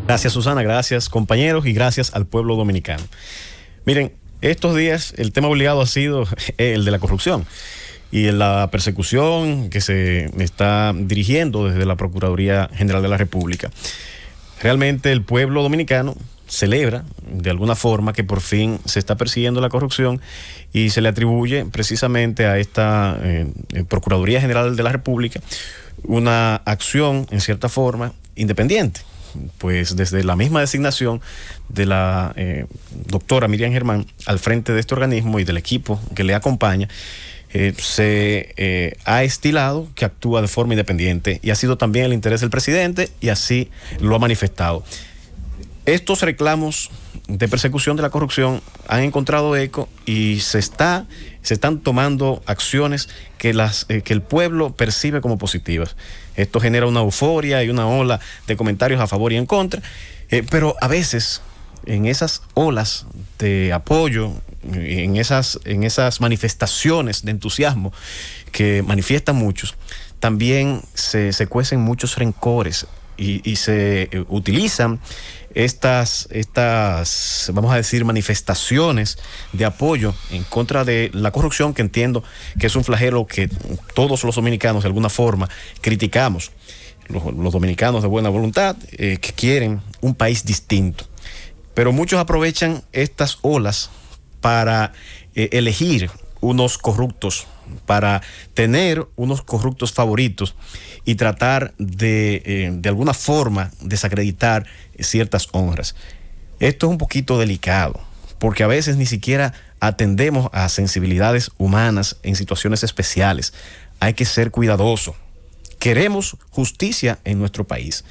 Gracias, Susana, gracias, compañeros, y gracias al pueblo dominicano. Miren, estos días el tema obligado ha sido el de la corrupción y la persecución que se está dirigiendo desde la Procuraduría General de la República. Realmente el pueblo dominicano celebra de alguna forma que por fin se está persiguiendo la corrupción y se le atribuye precisamente a esta Procuraduría General de la República una acción en cierta forma independiente. Pues desde la misma designación de la doctora Miriam Germán al frente de este organismo y del equipo que le acompaña, se ha estilado que actúa de forma independiente y ha sido también el interés del presidente y así lo ha manifestado. Estos reclamos de persecución de la corrupción han encontrado eco y se están tomando acciones que el pueblo percibe como positivas. Esto genera una euforia y una ola de comentarios a favor y en contra, pero a veces en esas olas de apoyo, en esas manifestaciones de entusiasmo que manifiestan muchos, también se cuecen muchos rencores y se utilizan estas, vamos a decir, manifestaciones de apoyo en contra de la corrupción, que entiendo que es un flagelo que todos los dominicanos de alguna forma criticamos. Los dominicanos de buena voluntad que quieren un país distinto. Pero muchos aprovechan estas olas para elegir unos corruptos, para tener unos corruptos favoritos y tratar de alguna forma desacreditar ciertas honras. Esto es un poquito delicado, porque a veces ni siquiera atendemos a sensibilidades humanas en situaciones especiales. Hay que ser cuidadoso. Queremos justicia en nuestro país.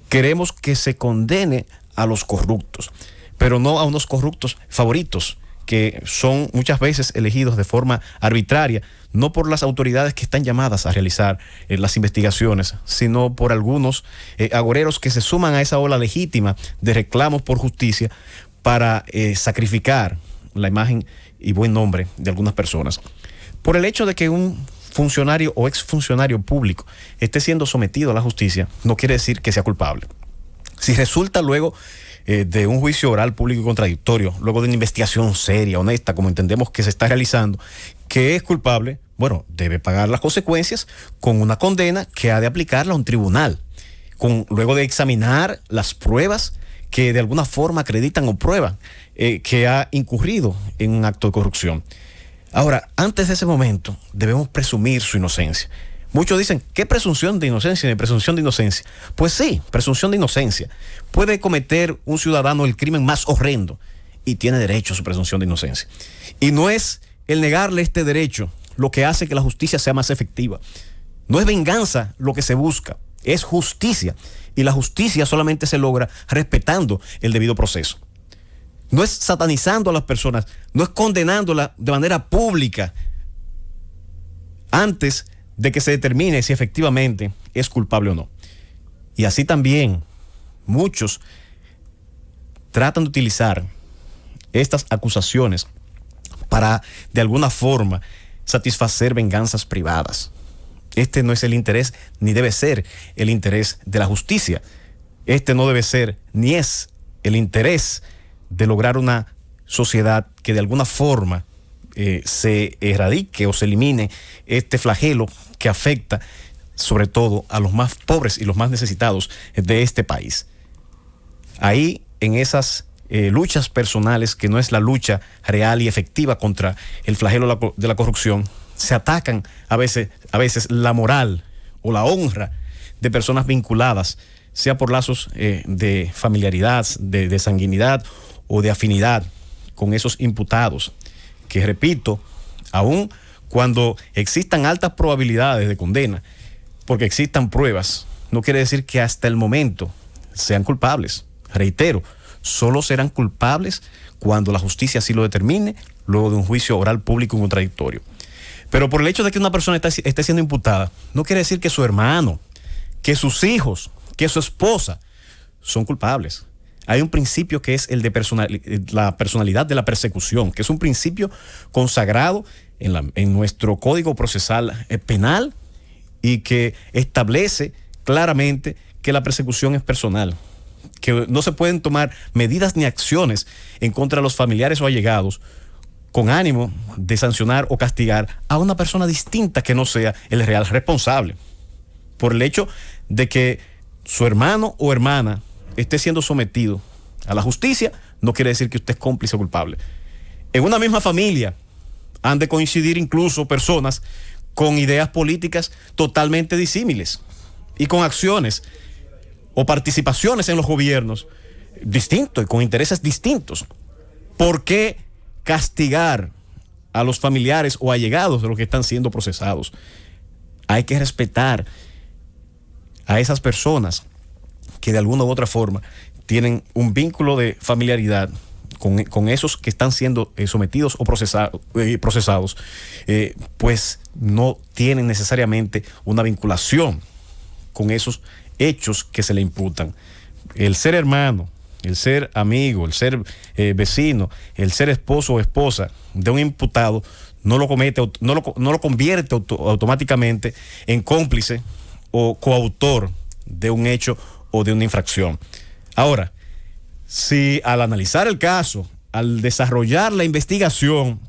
Queremos que se condene a los corruptos, pero no a unos corruptos favoritos, que son muchas veces elegidos de forma arbitraria, no por las autoridades que están llamadas a realizar las investigaciones, sino por algunos agoreros que se suman a esa ola legítima de reclamos por justicia para sacrificar la imagen y buen nombre de algunas personas. Por el hecho de que un funcionario o exfuncionario público esté siendo sometido a la justicia, no quiere decir que sea culpable. Si resulta luego de un juicio oral público y contradictorio, luego de una investigación seria, honesta, como entendemos que se está realizando, que es culpable, bueno, debe pagar las consecuencias con una condena que ha de aplicarla a un tribunal, luego de examinar las pruebas que de alguna forma acreditan o prueban que ha incurrido en un acto de corrupción. Ahora, antes de ese momento, debemos presumir su inocencia. Muchos dicen, ¿qué presunción de inocencia ni presunción de inocencia? Pues sí, presunción de inocencia. Puede cometer un ciudadano el crimen más horrendo y tiene derecho a su presunción de inocencia. Y no es el negarle este derecho lo que hace que la justicia sea más efectiva. No es venganza lo que se busca, es justicia. Y la justicia solamente se logra respetando el debido proceso. No es satanizando a las personas, no es condenándolas de manera pública antes de que se determine si efectivamente es culpable o no. Y así también muchos tratan de utilizar estas acusaciones para de alguna forma satisfacer venganzas privadas. Este no es el interés ni debe ser el interés de la justicia. Este no debe ser ni es el interés de lograr una sociedad que de alguna forma se erradique o se elimine este flagelo que afecta sobre todo a los más pobres y los más necesitados de este país. Ahí, en esas luchas personales, que no es la lucha real y efectiva contra el flagelo de la corrupción, se atacan a veces la moral o la honra de personas vinculadas, sea por lazos de familiaridad, de sanguinidad o de afinidad con esos imputados, que repito, aún cuando existan altas probabilidades de condena, porque existan pruebas, no quiere decir que hasta el momento sean culpables. Reitero, solo serán culpables cuando la justicia así lo determine, luego de un juicio oral público y contradictorio. Pero por el hecho de que una persona esté siendo imputada, no quiere decir que su hermano, que sus hijos, que su esposa son culpables. Hay un principio que es el de la personalidad de la persecución, que es un principio consagrado en nuestro Código Procesal Penal y que establece claramente que la persecución es personal, que no se pueden tomar medidas ni acciones en contra de los familiares o allegados con ánimo de sancionar o castigar a una persona distinta que no sea el real responsable, por el hecho de que su hermano o hermana esté siendo sometido a la justicia, no quiere decir que usted es cómplice o culpable. En una misma familia han de coincidir incluso personas con ideas políticas totalmente disímiles y con acciones o participaciones en los gobiernos distintos y con intereses distintos. ¿Por qué castigar a los familiares o allegados de los que están siendo procesados? Hay que respetar a esas personas que de alguna u otra forma tienen un vínculo de familiaridad con esos que están siendo sometidos o procesados, pues no tienen necesariamente una vinculación con esos hechos que se le imputan. El ser hermano, el ser amigo, el ser vecino, el ser esposo o esposa de un imputado no lo convierte automáticamente en cómplice o coautor de un hecho o de una infracción. Ahora, si al analizar el caso, al desarrollar la investigación,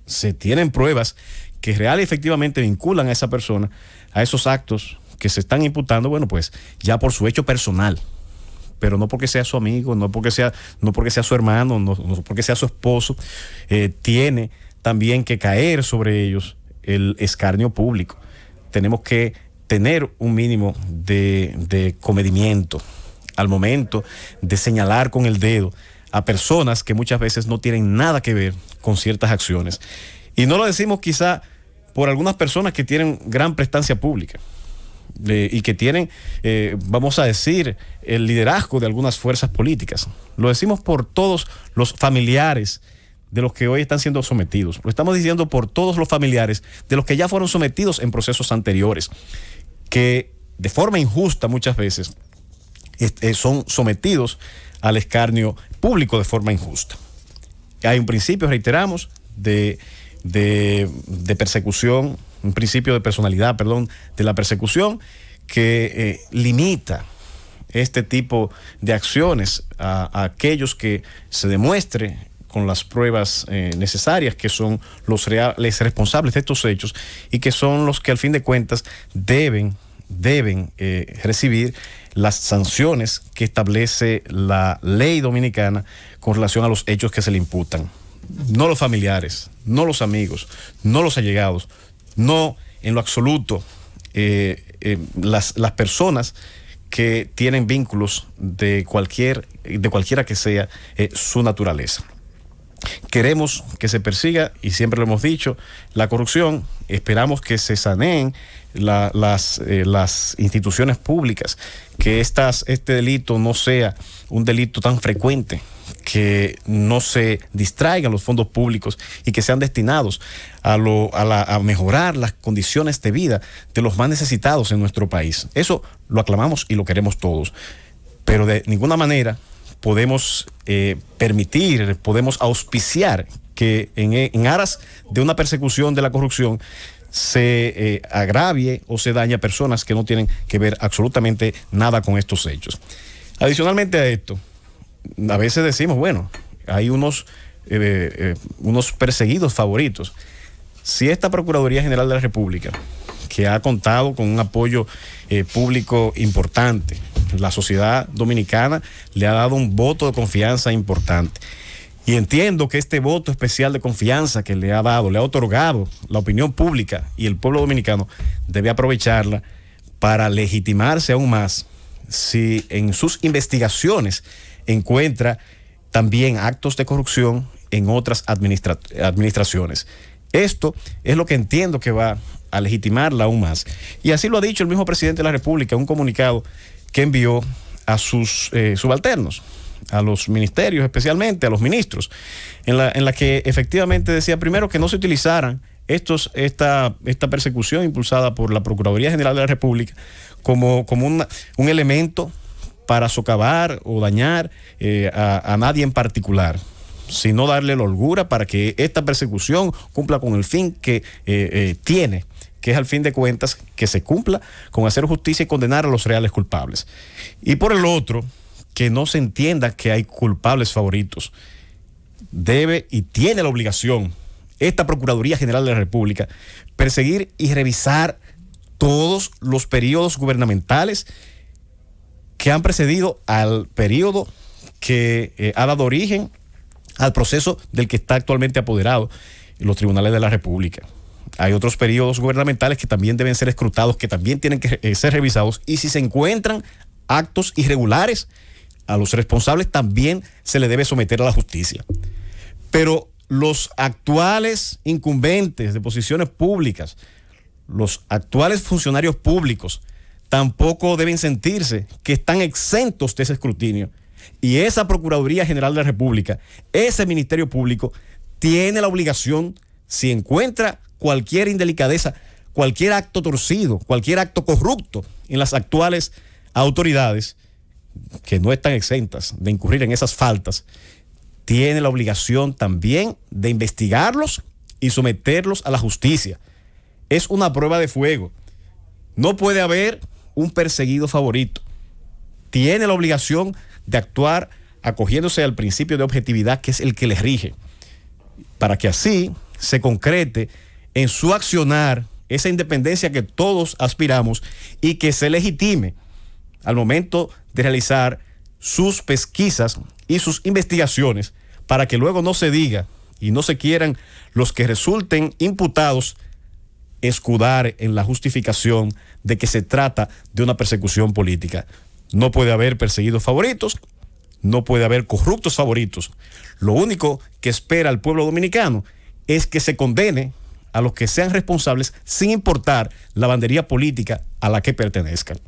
se tienen pruebas que real y efectivamente vinculan a esa persona a esos actos que se están imputando, bueno, pues ya por su hecho personal, pero no porque sea su amigo, no porque sea su hermano, no porque sea su esposo, tiene también que caer sobre ellos el escarnio público. Tenemos que tener un mínimo de comedimiento al momento de señalar con el dedo a personas que muchas veces no tienen nada que ver con ciertas acciones. Y no lo decimos quizá por algunas personas que tienen gran prestancia pública y que tienen, vamos a decir, el liderazgo de algunas fuerzas políticas. Lo decimos por todos los familiares de los que hoy están siendo sometidos. Lo estamos diciendo por todos los familiares de los que ya fueron sometidos en procesos anteriores, que de forma injusta muchas veces son sometidos al escarnio público de forma injusta. Hay un principio, reiteramos, de persecución, un principio de personalidad, de la persecución que limita este tipo de acciones a aquellos que se demuestre con las pruebas necesarias, que son los reales responsables de estos hechos y que son los que al fin de cuentas deben recibir las sanciones que establece la ley dominicana con relación a los hechos que se le imputan. No los familiares, no los amigos, no los allegados, no en lo absoluto las personas que tienen vínculos de cualquiera que sea su naturaleza. Queremos que se persiga, y siempre lo hemos dicho, la corrupción. Esperamos que se saneen las instituciones públicas, que este delito no sea un delito tan frecuente, que no se distraigan los fondos públicos y que sean destinados a mejorar las condiciones de vida de los más necesitados en nuestro país. Eso lo aclamamos y lo queremos todos, pero de ninguna manera podemos podemos auspiciar que en aras de una persecución de la corrupción se agravie o se dañe a personas que no tienen que ver absolutamente nada con estos hechos. Adicionalmente a esto, a veces decimos, bueno, hay unos perseguidos favoritos. Si esta Procuraduría General de la República, que ha contado con un apoyo público importante, la sociedad dominicana le ha dado un voto de confianza importante, y entiendo que este voto especial de confianza que le ha otorgado la opinión pública y el pueblo dominicano, debe aprovecharla para legitimarse aún más si en sus investigaciones encuentra también actos de corrupción en otras administraciones. Esto es lo que entiendo que va a legitimarla aún más. Y así lo ha dicho el mismo presidente de la República en un comunicado que envió a sus subalternos, a los ministerios, especialmente a los ministros, en la que efectivamente decía primero que no se utilizaran esta persecución impulsada por la Procuraduría General de la República como un elemento para socavar o dañar a nadie en particular, sino darle la holgura para que esta persecución cumpla con el fin que tiene, que es al fin de cuentas que se cumpla con hacer justicia y condenar a los reales culpables. Y por el otro, que no se entienda que hay culpables favoritos. Debe y tiene la obligación esta Procuraduría General de la República perseguir y revisar todos los periodos gubernamentales que han precedido al periodo que ha dado origen al proceso del que está actualmente apoderado en los tribunales de la República. Hay otros periodos gubernamentales que también deben ser escrutados, que también tienen que ser revisados, y si se encuentran actos irregulares, a los responsables también se le debe someter a la justicia. Pero los actuales incumbentes de posiciones públicas, los actuales funcionarios públicos, tampoco deben sentirse que están exentos de ese escrutinio. Y esa Procuraduría General de la República, ese Ministerio Público, tiene la obligación, si encuentra cualquier indelicadeza, cualquier acto torcido, cualquier acto corrupto en las actuales autoridades, que no están exentas de incurrir en esas faltas, tiene la obligación también de investigarlos y someterlos a la justicia. Es una prueba de fuego. No puede haber un perseguido favorito. Tiene la obligación de actuar acogiéndose al principio de objetividad, que es el que les rige, para que así se concrete en su accionar esa independencia que todos aspiramos y que se legitime al momento de realizar sus pesquisas y sus investigaciones, para que luego no se diga y no se quieran los que resulten imputados escudar en la justificación de que se trata de una persecución política. No puede haber perseguidos favoritos, no puede haber corruptos favoritos. Lo único que espera el pueblo dominicano es que se condene a los que sean responsables sin importar la bandería política a la que pertenezcan.